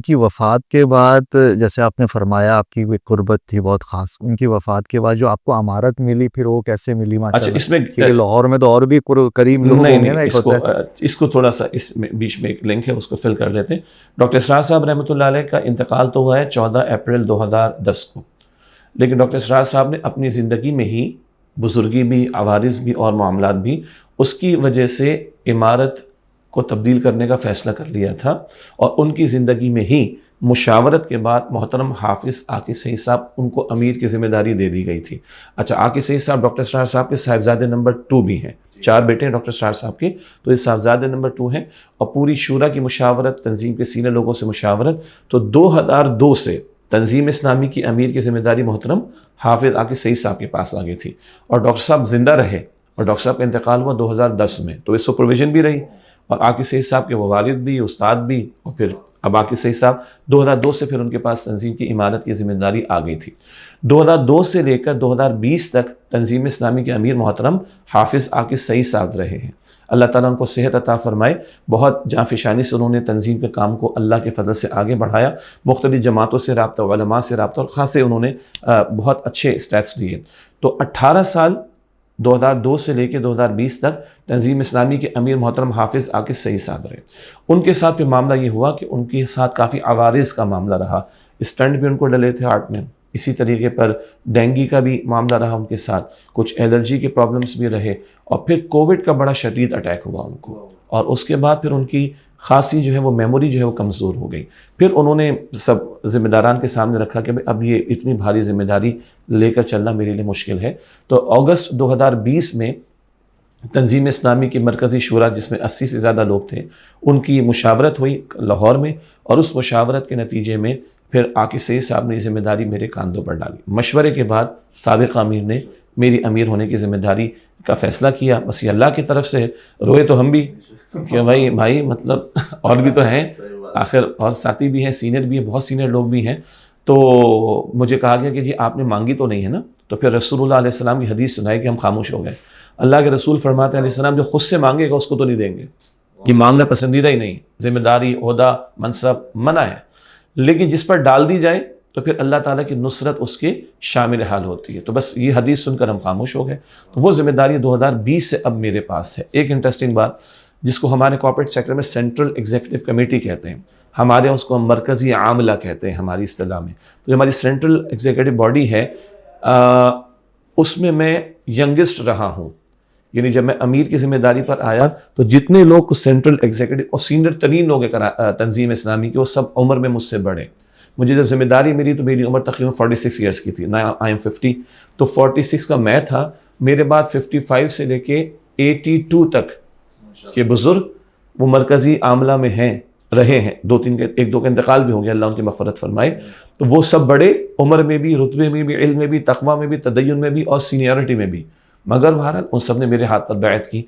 کی وفات کے بعد جیسے آپ نے فرمایا آپ کی کوئی قربت تھی بہت خاص، ان کی وفات کے بعد جو آپ کو عمارت ملی پھر وہ کیسے ملی اچھا ماشاءاللہ؟ اس میں کیونکہ لاہور میں تو اور بھی قریب لوگ نہیں ہوں گے نا، ایک ہوتا ہے اس کو تھوڑا سا اس میں بیچ میں ایک لنک ہے، اس کو فل کر لیتے ہیں۔ ڈاکٹر اسرار صاحب رحمۃ اللہ علیہ کا انتقال تو ہوا ہے 14 اپریل 2010 کو، لیکن ڈاکٹر اسرار صاحب نے اپنی زندگی میں ہی بزرگی بھی، عوارض بھی اور معاملات بھی، اس کی وجہ سے عمارت کو تبدیل کرنے کا فیصلہ کر لیا تھا، اور ان کی زندگی میں ہی مشاورت کے بعد محترم حافظ عاقب سعید صاحب ان کو امیر کی ذمہ داری دے دی گئی تھی۔ اچھا، عاقب سعید صاحب ڈاکٹر اسرار صاحب کے صاحبزادے نمبر 2 بھی ہیں، 4 بیٹے ہیں ڈاکٹر اسرار صاحب کے، تو یہ صاحبزادے نمبر 2 ہیں، اور پوری شورا کی مشاورت، تنظیم کے سینئر لوگوں سے مشاورت، تو 2002 سے تنظیم اسلامی کی امیر کی ذمہ داری محترم حافظ عاقب سعید صاحب کے پاس آ گئی تھی، اور ڈاکٹر صاحب زندہ رہے، اور ڈاکٹر صاحب کا انتقال ہوا 2010 میں، تو یہ سپرویژن بھی رہی، اور عاقب سعید صاحب کے وہ والد بھی، استاد بھی، اور پھر اب عاقب سعید صاحب 2002 سے پھر ان کے پاس تنظیم کی عمارت کی ذمہ داری آ گئی تھی۔ 2002 سے لے کر 2020 تک تنظیم اسلامی کے امیر محترم حافظ عاقب سعید صاحب رہے ہیں۔ اللہ تعالیٰ ان کو صحت عطا فرمائے، بہت جانفشانی سے انہوں نے تنظیم کے کام کو اللہ کے فضل سے آگے بڑھایا، مختلف جماعتوں سے رابطہ، علماء سے رابطہ، اور خاصے انہوں نے بہت اچھے اسٹیپس لیے۔ تو 18 سال 2002 سے لے کے 2020 تک تنظیم اسلامی کے امیر محترم حافظ عاقب سعید صاحب رہے۔ ان کے ساتھ پھر معاملہ یہ ہوا کہ ان کے ساتھ کافی عوارض کا معاملہ رہا، اسٹنٹ بھی ان کو ڈلے تھے ہارٹ میں، اسی طریقے پر ڈینگی کا بھی معاملہ رہا ان کے ساتھ، کچھ الرجی کے پرابلمس بھی رہے، اور پھر کووڈ کا بڑا شدید اٹیک ہوا ان کو، اور اس کے بعد پھر ان کی خاصی جو ہے وہ میموری جو ہے وہ کمزور ہو گئی۔ پھر انہوں نے سب ذمہ داران کے سامنے رکھا کہ اب یہ اتنی بھاری ذمہ داری لے کر چلنا میرے لیے مشکل ہے، تو اگست 2020 میں تنظیم اسلامی کی مرکزی شورا، جس میں 80 سے زیادہ لوگ تھے، ان کی مشاورت ہوئی لاہور میں، اور اس مشاورت کے نتیجے میں پھر عاقب سعید صاحب نے یہ ذمہ داری میرے کاندھوں پر ڈالی۔ مشورے کے بعد سابق امیر نے میری امیر ہونے کی ذمہ داری کا فیصلہ کیا، بس یہ اللہ کی طرف سے، روئے تو ہم بھی کہ بھائی مطلب اور بھی تو ہیں، آخر اور ساتھی بھی ہیں، سینئر بھی ہیں، بہت سینئر لوگ بھی ہیں، تو مجھے کہا گیا کہ جی آپ نے مانگی تو نہیں ہے نا، تو پھر رسول اللہ علیہ السلام کی حدیث سنائی کہ ہم خاموش ہو گئے۔ اللہ کے رسول فرماتے ہیں علیہ السلام، جو خود سے مانگے گا اس کو تو نہیں دیں گے، یہ مانگنا پسندیدہ ہی نہیں، ذمہ داری، عہدہ، منصب منع ہے، لیکن جس پر ڈال دی جائے تو پھر اللہ تعالیٰ کی نصرت اس کے شامل حال ہوتی ہے۔ تو بس یہ حدیث سن کر ہم خاموش ہو گئے، تو وہ ذمہ داری 2020 سے اب میرے پاس ہے۔ ایک انٹرسٹنگ بات، جس کو ہمارے کارپوریٹ سیکٹر میں سینٹرل ایگزیکٹو کمیٹی کہتے ہیں، ہمارے اس کو ہم مرکزی عاملہ کہتے ہیں ہماری اصطلاح میں، تو ہماری سینٹرل ایگزیکٹو باڈی ہے، اس میں ینگسٹ رہا ہوں، یعنی جب میں امیر کی ذمہ داری پر آیا تو جتنے لوگ سینٹرل ایگزیکٹو اور سینئر ترین لوگ ہیں تنظیم اسلامی کے، وہ سب عمر میں مجھ سے بڑے۔ مجھے جب ذمہ داری ملی تو میری عمر تقریباً 46 ایئرس کی تھی، آئی ایم 50، تو 46 کا میں تھا، میرے بعد 55 سے لے کے 82 تک کے بزرگ وہ مرکزی عاملہ میں ہیں، رہے ہیں، ایک دو کا انتقال بھی ہو گیا، اللہ ان کی مغفرت فرمائے، تو وہ سب بڑے، عمر میں بھی، رتبے میں بھی، علم میں بھی، تقویٰ میں بھی، تدین میں بھی، اور سینیورٹی میں بھی، مگر بہرحال ان سب نے میرے ہاتھ پر بیعت کی